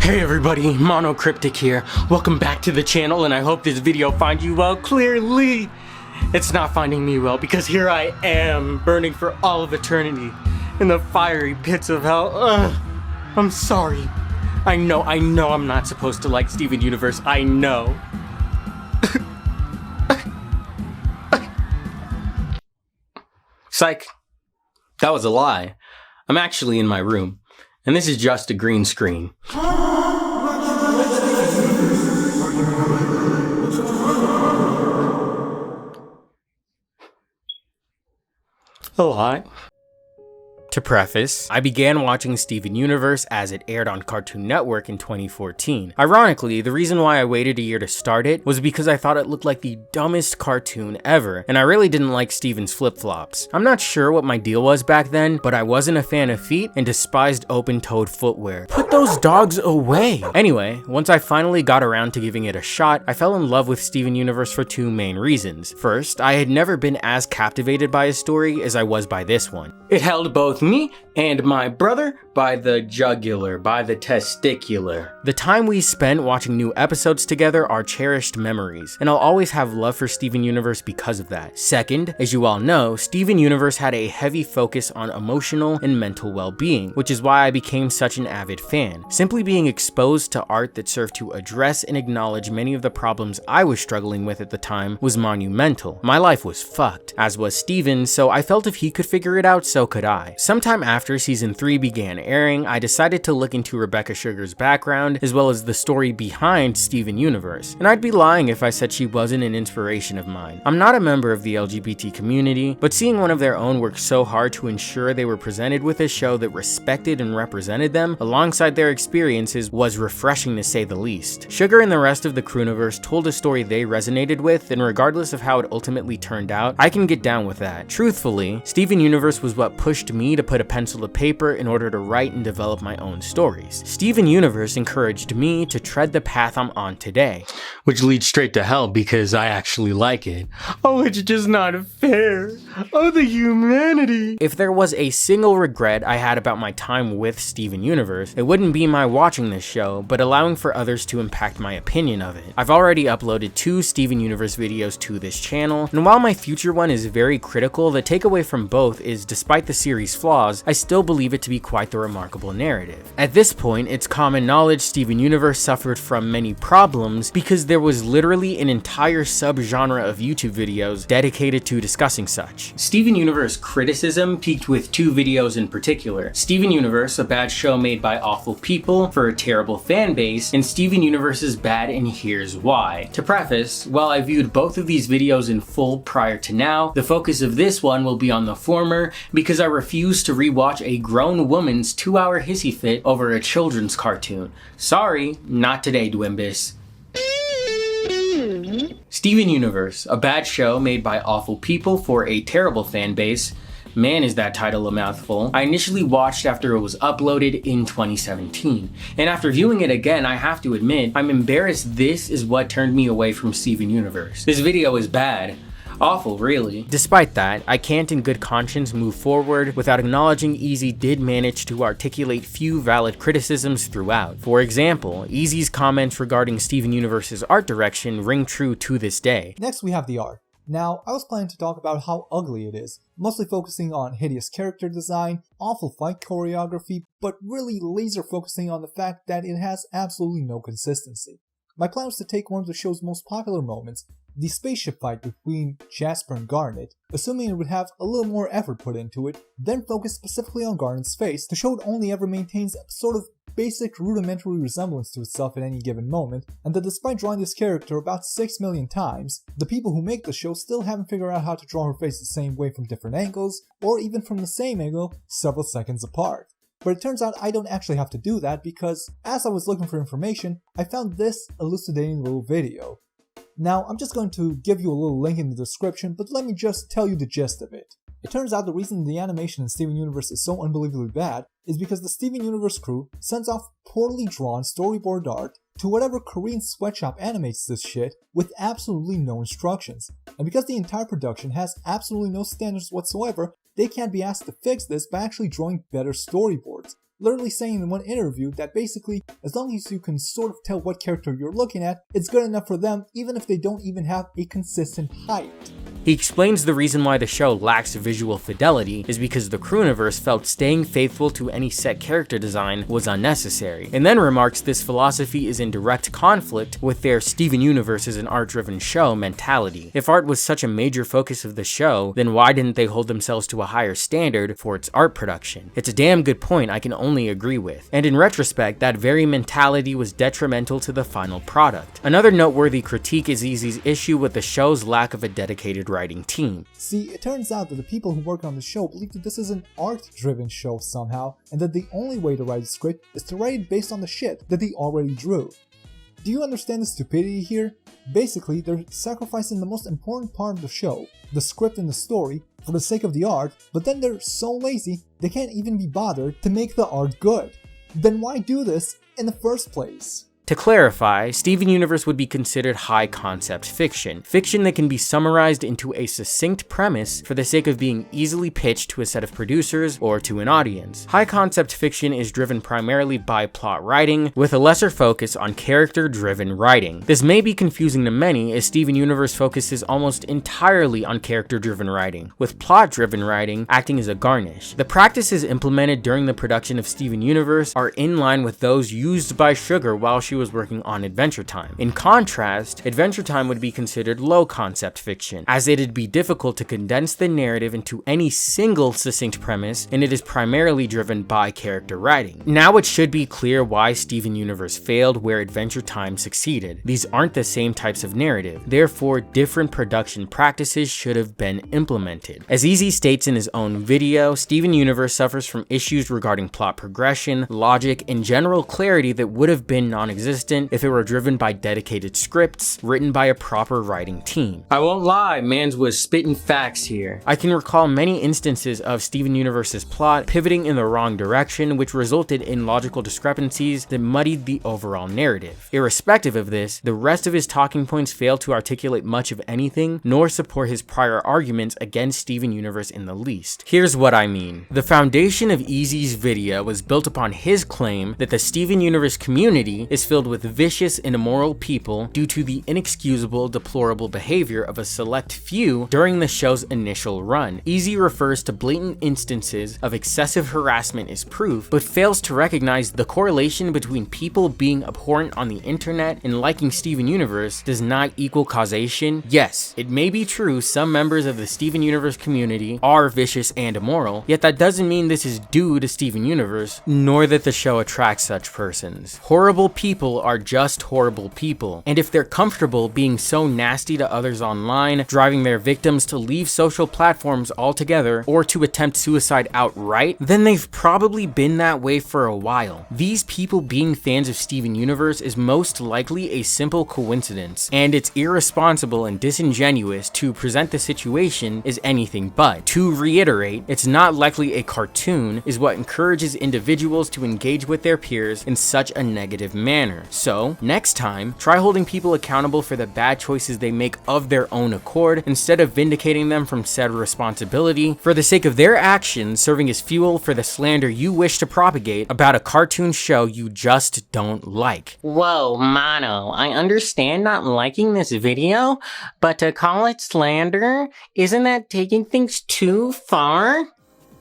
Hey everybody, MonoCRYPTIC here. Welcome back to the channel, and I hope this video finds you well. Clearly, it's not finding me well because here I am, burning for all of eternity in the fiery pits of hell. Ugh, I'm sorry. I know I'm not supposed to like Steven Universe. I know. Psych. That was a lie. I'm actually in my room, and this is just a green screen. Oh, hi. To preface, I began watching Steven Universe as it aired on Cartoon Network in 2014. Ironically, the reason why I waited a year to start it was because I thought it looked like the dumbest cartoon ever, and I really didn't like Steven's flip-flops. I'm not sure what my deal was back then, but I wasn't a fan of feet and despised open-toed footwear. Put those dogs away! Anyway, once I finally got around to giving it a shot, I fell in love with Steven Universe for two main reasons. First, I had never been as captivated by a story as I was by this one. It held both me and my brother by the jugular, by the testicular. The time we spent watching new episodes together are cherished memories, and I'll always have love for Steven Universe because of that. Second, as you all know, Steven Universe had a heavy focus on emotional and mental well-being, which is why I became such an avid fan. Simply being exposed to art that served to address and acknowledge many of the problems I was struggling with at the time was monumental. My life was fucked, as was Steven, so I felt if he could figure it out, so could I. Sometime after season 3 began airing, I decided to look into Rebecca Sugar's background, as well as the story behind Steven Universe, and I'd be lying if I said she wasn't an inspiration of mine. I'm not a member of the LGBT community, but seeing one of their own work so hard to ensure they were presented with a show that respected and represented them alongside their experiences was refreshing to say the least. Sugar and the rest of the Crewniverse told a story they resonated with, and regardless of how it ultimately turned out, I can get down with that. Truthfully, Steven Universe was what pushed me to put a pencil to paper in order to write and develop my own stories. Steven Universe encouraged me to tread the path I'm on today, which leads straight to hell because I actually like it. Oh, it's just not fair. Oh, the humanity. If there was a single regret I had about my time with Steven Universe, it wouldn't be my watching this show, but allowing for others to impact my opinion of it. I've already uploaded 2 Steven Universe videos to this channel, and while my future one is very critical, the takeaway from both is despite the series' flaws, I still believe it to be quite the remarkable narrative. At this point, it's common knowledge Steven Universe suffered from many problems because there was literally an entire subgenre of YouTube videos dedicated to discussing such. Steven Universe criticism peaked with 2 videos in particular: Steven Universe, a bad show made by awful people for a terrible fan base, and Steven Universe is bad and here's why. To preface, while I viewed both of these videos in full prior to now, the focus of this one will be on the former because I refuse to rewatch a grown woman's 2-hour hissy fit over a children's cartoon. Sorry, not today, Dwimbus. Steven Universe, a bad show made by awful people for a terrible fan base. Man, is that title a mouthful. I initially watched after it was uploaded in 2017, and after viewing it again, I have to admit, I'm embarrassed this is what turned me away from Steven Universe. This video is bad. Awful, really. Despite that, I can't in good conscience move forward without acknowledging Easy did manage to articulate few valid criticisms throughout. For example, Easy's comments regarding Steven Universe's art direction ring true to this day. Next we have the art. Now, I was planning to talk about how ugly it is, mostly focusing on hideous character design, awful fight choreography, but really laser focusing on the fact that it has absolutely no consistency. My plan was to take one of the show's most popular moments, the spaceship fight between Jasper and Garnet, assuming it would have a little more effort put into it, then focus specifically on Garnet's face to show it only ever maintains a sort of basic rudimentary resemblance to itself at any given moment, and that despite drawing this character about 6 million times, the people who make the show still haven't figured out how to draw her face the same way from different angles, or even from the same angle several seconds apart. But it turns out I don't actually have to do that because, as I was looking for information, I found this elucidating little video. Now, I'm just going to give you a little link in the description, but let me just tell you the gist of it. It turns out the reason the animation in Steven Universe is so unbelievably bad is because the Steven Universe crew sends off poorly drawn storyboard art to whatever Korean sweatshop animates this shit with absolutely no instructions. And because the entire production has absolutely no standards whatsoever, they can't be asked to fix this by actually drawing better storyboards. literally saying in one interview that basically, as long as you can sort of tell what character you're looking at, it's good enough for them even if they don't even have a consistent height. He explains the reason why the show lacks visual fidelity is because the Crewniverse felt staying faithful to any set character design was unnecessary, and then remarks this philosophy is in direct conflict with their Steven Universe is an art-driven show mentality. If art was such a major focus of the show, then why didn't they hold themselves to a higher standard for its art production? It's a damn good point I can only agree with, and in retrospect, that very mentality was detrimental to the final product. Another noteworthy critique is Easy's issue with the show's lack of a dedicated writing team. See, it turns out that the people who work on the show believe that this is an art-driven show somehow, and that the only way to write a script is to write it based on the shit that they already drew. Do you understand the stupidity here? Basically, they're sacrificing the most important part of the show, the script and the story, for the sake of the art, but then they're so lazy they can't even be bothered to make the art good. Then why do this in the first place? To clarify, Steven Universe would be considered high-concept fiction, fiction that can be summarized into a succinct premise for the sake of being easily pitched to a set of producers or to an audience. High-concept fiction is driven primarily by plot writing, with a lesser focus on character-driven writing. This may be confusing to many, as Steven Universe focuses almost entirely on character-driven writing, with plot-driven writing acting as a garnish. The practices implemented during the production of Steven Universe are in line with those used by Sugar while she was working on Adventure Time. In contrast, Adventure Time would be considered low-concept fiction, as it'd be difficult to condense the narrative into any single succinct premise, and it is primarily driven by character writing. Now it should be clear why Steven Universe failed where Adventure Time succeeded. These aren't the same types of narrative, therefore different production practices should have been implemented. As Easy states in his own video, Steven Universe suffers from issues regarding plot progression, logic, and general clarity that would have been non-existent if it were driven by dedicated scripts written by a proper writing team. I won't lie, mans was spitting facts here. I can recall many instances of Steven Universe's plot pivoting in the wrong direction, which resulted in logical discrepancies that muddied the overall narrative. Irrespective of this, the rest of his talking points fail to articulate much of anything, nor support his prior arguments against Steven Universe in the least. Here's what I mean. The foundation of Easy's video was built upon his claim that the Steven Universe community is filled with vicious and immoral people due to the inexcusable, deplorable behavior of a select few during the show's initial run. Easy refers to blatant instances of excessive harassment as proof, but fails to recognize the correlation between people being abhorrent on the internet and liking Steven Universe does not equal causation. Yes, it may be true some members of the Steven Universe community are vicious and immoral, yet that doesn't mean this is due to Steven Universe, nor that the show attracts such persons. Horrible people are just horrible people, and if they're comfortable being so nasty to others online, driving their victims to leave social platforms altogether or to attempt suicide outright, then they've probably been that way for a while. These people being fans of Steven Universe is most likely a simple coincidence, and it's irresponsible and disingenuous to present the situation as anything but. To reiterate, it's not likely a cartoon is what encourages individuals to engage with their peers in such a negative manner. So, next time, try holding people accountable for the bad choices they make of their own accord instead of vindicating them from said responsibility for the sake of their actions serving as fuel for the slander you wish to propagate about a cartoon show you just don't like. Whoa, Mono, I understand not liking this video, but to call it slander, isn't that taking things too far?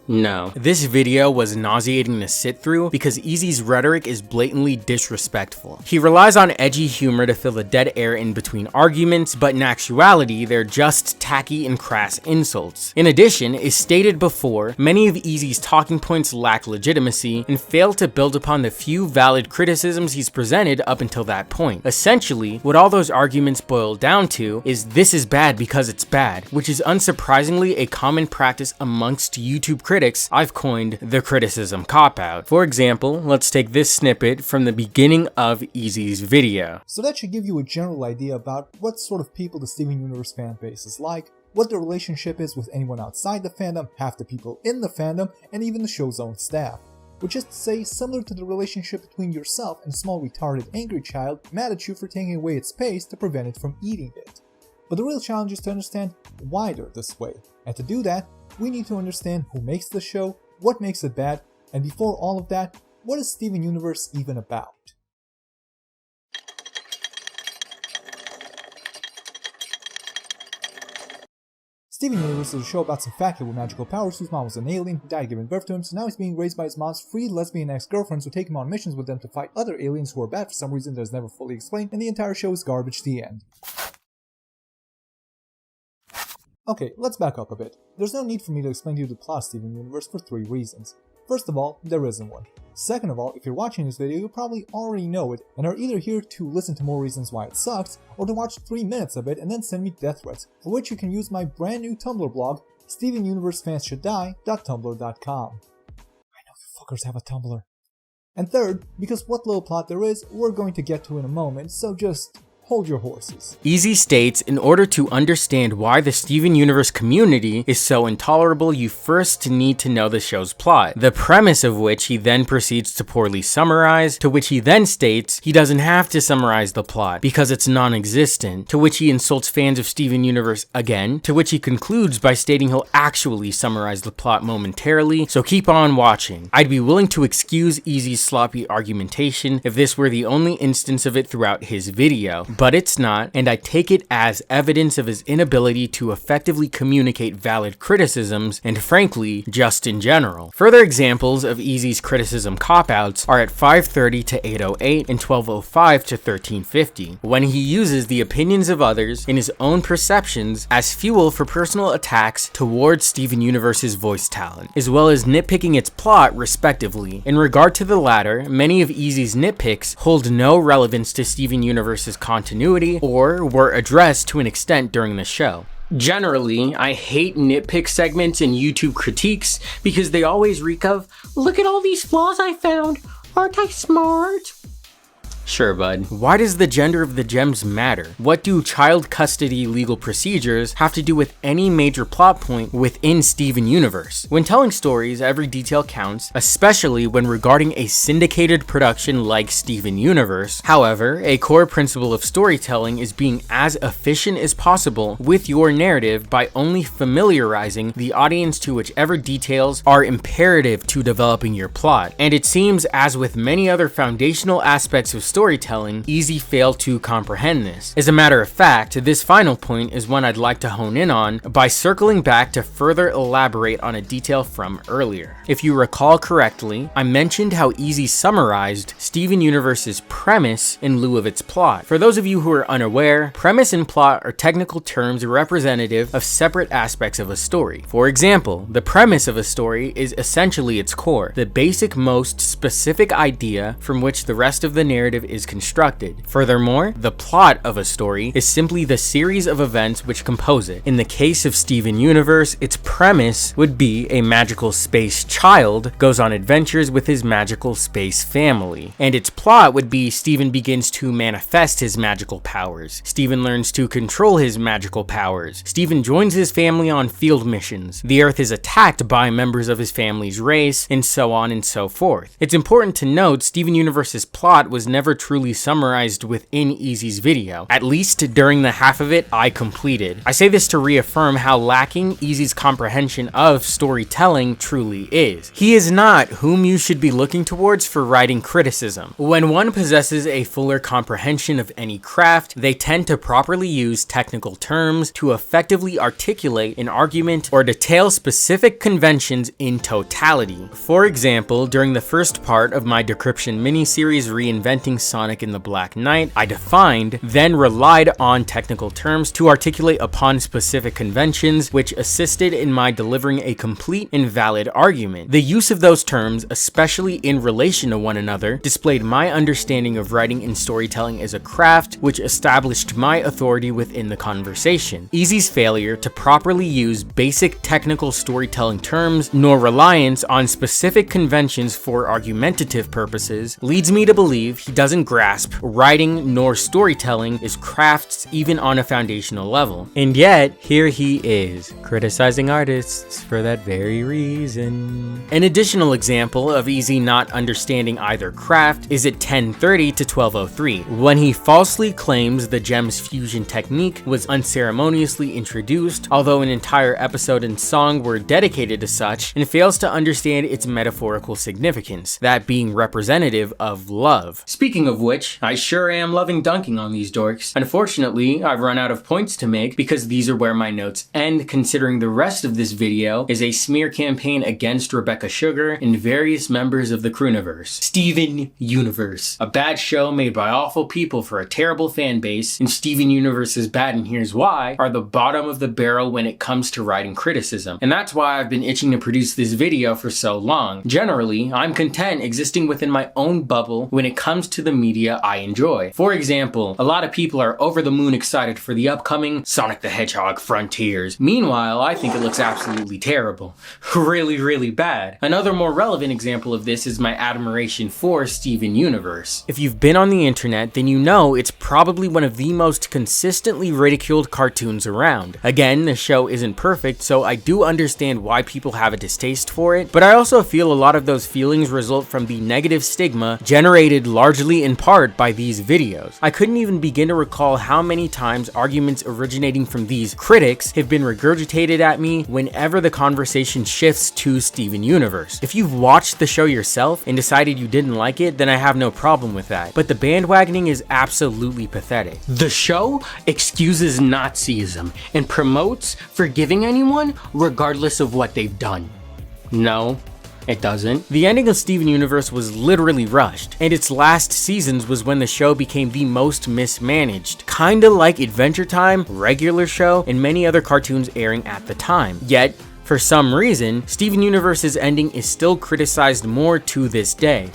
No. This video was nauseating to sit through because Easy's rhetoric is blatantly disrespectful. He relies on edgy humor to fill the dead air in between arguments, but in actuality, they're just tacky and crass insults. In addition, as stated before, many of Easy's talking points lack legitimacy and fail to build upon the few valid criticisms he's presented up until that point. Essentially, what all those arguments boil down to is this is bad because it's bad, which is unsurprisingly a common practice amongst YouTube critics I've coined the criticism cop-out. For example, let's take this snippet from the beginning of Easy's video. So that should give you a general idea about what sort of people the Steven Universe fanbase is like, what the relationship is with anyone outside the fandom, half the people in the fandom, and even the show's own staff. Which is to say, similar to the relationship between yourself and a small retarded angry child mad at you for taking away its space to prevent it from eating it. But the real challenge is to understand why they're this way, and to do that, we need to understand who makes the show, what makes it bad, and before all of that, what is Steven Universe even about? Steven Universe is a show about some fat kid with magical powers whose mom was an alien who died giving birth to him, so now he's being raised by his mom's free lesbian ex-girlfriends who take him on missions with them to fight other aliens who are bad for some reason that is never fully explained, and the entire show is garbage. The end. Okay, let's back up a bit. There's no need for me to explain to you the plot of Steven Universe for 3 reasons. First of all, there isn't one. Second of all, if you're watching this video, you probably already know it and are either here to listen to more reasons why it sucks, or to watch 3 minutes of it and then send me death threats, for which you can use my brand new Tumblr blog, StevenUniverseFansShouldDie.tumblr.com. I know you fuckers have a Tumblr. And third, because what little plot there is, we're going to get to in a moment, so just hold your horses. Easy states, in order to understand why the Steven Universe community is so intolerable, you first need to know the show's plot, the premise of which he then proceeds to poorly summarize, to which he then states he doesn't have to summarize the plot because it's non-existent, to which he insults fans of Steven Universe again, to which he concludes by stating he'll actually summarize the plot momentarily, so keep on watching. I'd be willing to excuse Easy's sloppy argumentation if this were the only instance of it throughout his video, but it's not, and I take it as evidence of his inability to effectively communicate valid criticisms, and frankly, just in general. Further examples of Easy's criticism cop-outs are at 5:30 to 8:08 and 12:05 to 13:50, when he uses the opinions of others in his own perceptions as fuel for personal attacks towards Steven Universe's voice talent, as well as nitpicking its plot respectively. In regard to the latter, many of Easy's nitpicks hold no relevance to Steven Universe's continuity or were addressed to an extent during the show. Generally, I hate nitpick segments and YouTube critiques because they always reek of, "Look at all these flaws I found, aren't I smart?" Sure, bud. Why does the gender of the gems matter? What do child custody legal procedures have to do with any major plot point within Steven Universe? When telling stories, every detail counts, especially when regarding a syndicated production like Steven Universe. However, a core principle of storytelling is being as efficient as possible with your narrative by only familiarizing the audience to whichever details are imperative to developing your plot. And it seems, as with many other foundational aspects of storytelling, Easy failed to comprehend this. As a matter of fact, this final point is one I'd like to hone in on by circling back to further elaborate on a detail from earlier. If you recall correctly, I mentioned how Easy summarized Steven Universe's premise in lieu of its plot. For those of you who are unaware, premise and plot are technical terms representative of separate aspects of a story. For example, the premise of a story is essentially its core, the basic, most specific idea from which the rest of the narrative is constructed. Furthermore, the plot of a story is simply the series of events which compose it. In the case of Steven Universe, its premise would be a magical space child goes on adventures with his magical space family, and its plot would be Steven begins to manifest his magical powers. Steven learns to control his magical powers. Steven joins his family on field missions. The Earth is attacked by members of his family's race, and so on and so forth. It's important to note Steven Universe's plot was never truly summarized within Easy's video, at least during the half of it I completed. I say this to reaffirm how lacking Easy's comprehension of storytelling truly is. He is not whom you should be looking towards for writing criticism. When one possesses a fuller comprehension of any craft, they tend to properly use technical terms to effectively articulate an argument or detail specific conventions in totality. For example, during the first part of my Decryption miniseries Reinventing Sonic in the Black Knight, I defined, then relied on technical terms to articulate upon specific conventions, which assisted in my delivering a complete and valid argument. The use of those terms, especially in relation to one another, displayed my understanding of writing and storytelling as a craft, which established my authority within the conversation. Easy's failure to properly use basic technical storytelling terms, nor reliance on specific conventions for argumentative purposes, leads me to believe he doesn't doesn't grasp writing nor storytelling is crafts even on a foundational level. And yet, here he is, criticizing artists for that very reason. An additional example of Easy not understanding either craft is at 10:30 to 12:03, when he falsely claims the gem's fusion technique was unceremoniously introduced, although an entire episode and song were dedicated to such, and fails to understand its metaphorical significance, that being representative of love. Speaking of which, I sure am loving dunking on these dorks. Unfortunately, I've run out of points to make because these are where my notes end, considering the rest of this video is a smear campaign against Rebecca Sugar and various members of the Crewniverse. Steven Universe, a bad show made by awful people for a terrible fan base, and Steven Universe's bad and here's why are the bottom of the barrel when it comes to writing criticism. And that's why I've been itching to produce this video for so long. Generally, I'm content existing within my own bubble when it comes to the media I enjoy. For example, a lot of people are over the moon excited for the upcoming Sonic the Hedgehog Frontiers. Meanwhile, I think it looks absolutely terrible. Really bad. Another more relevant example of this is my admiration for Steven Universe. If you've been on the internet, then you know it's probably one of the most consistently ridiculed cartoons around. Again, the show isn't perfect, so I do understand why people have a distaste for it, but I also feel a lot of those feelings result from the negative stigma generated largely in part by these videos. I couldn't even begin to recall how many times arguments originating from these critics have been regurgitated at me whenever the conversation shifts to Steven Universe. If you've watched the show yourself and decided you didn't like it, then I have no problem with that, but the bandwagoning is absolutely pathetic. The show excuses Nazism and promotes forgiving anyone regardless of what they've done. No, it doesn't. The ending of Steven Universe was literally rushed, and its last seasons was when the show became the most mismanaged, kinda like Adventure Time, Regular Show, and many other cartoons airing at the time. Yet, for some reason, Steven Universe's ending is still criticized more to this day.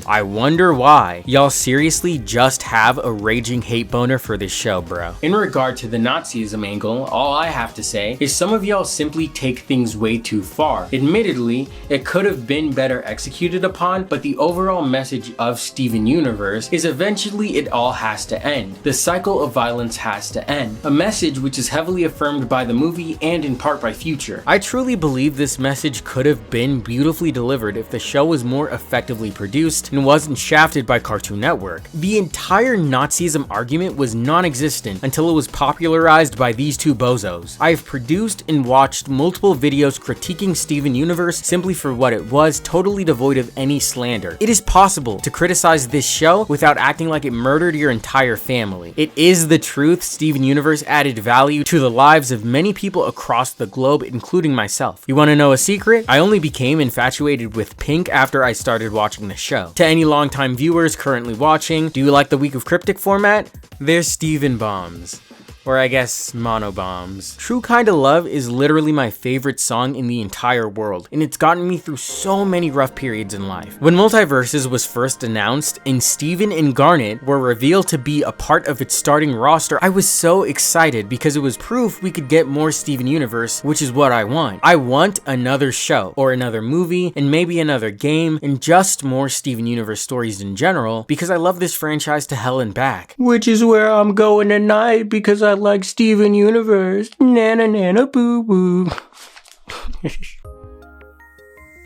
I wonder why. Y'all seriously just have a raging hate boner for this show, bro. In regard to the Nazism angle, all I have to say is some of y'all simply take things way too far. Admittedly, it could have been better executed upon, but the overall message of Steven Universe is eventually it all has to end. The cycle of violence has to end. A message which is heavily affirmed by the movie and in part by Future. I truly believe this message could have been beautifully delivered if the show was more effectively produced and wasn't shafted by Cartoon Network. The entire Nazism argument was non-existent until it was popularized by these two bozos. I've produced and watched multiple videos critiquing Steven Universe simply for what it was, totally devoid of any slander. It is possible to criticize this show without acting like it murdered your entire family. It is the truth. Steven Universe added value to the lives of many people across the globe, including myself. You want to know a secret? I only became infatuated with Pink after I started watching the show. To any longtime viewers currently watching, do you like the Week of Cryptic format? There's Steven Bombs. Or I guess Mono Bombs. True Kinda Love is literally my favorite song in the entire world, and it's gotten me through so many rough periods in life. When Multiverses was first announced and Steven and Garnet were revealed to be a part of its starting roster, I was so excited because it was proof we could get more Steven Universe, which is what I want. I want another show, or another movie, and maybe another game, and just more Steven Universe stories in general, because I love this franchise to hell and back. Which is where I'm going tonight because I like Steven Universe. Nana nana boo boo.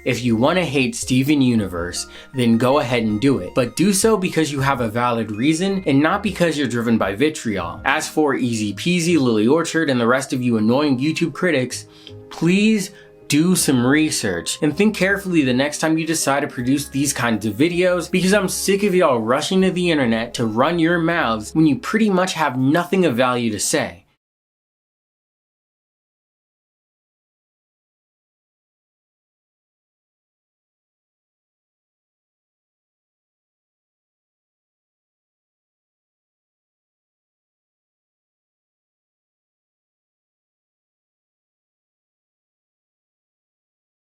If you want to hate Steven Universe, then go ahead and do it. But do so because you have a valid reason and not because you're driven by vitriol. As for Easy Peasy, Lily Orchard, and the rest of you annoying YouTube critics, please do some research and think carefully the next time you decide to produce these kinds of videos, because I'm sick of y'all rushing to the internet to run your mouths when you pretty much have nothing of value to say.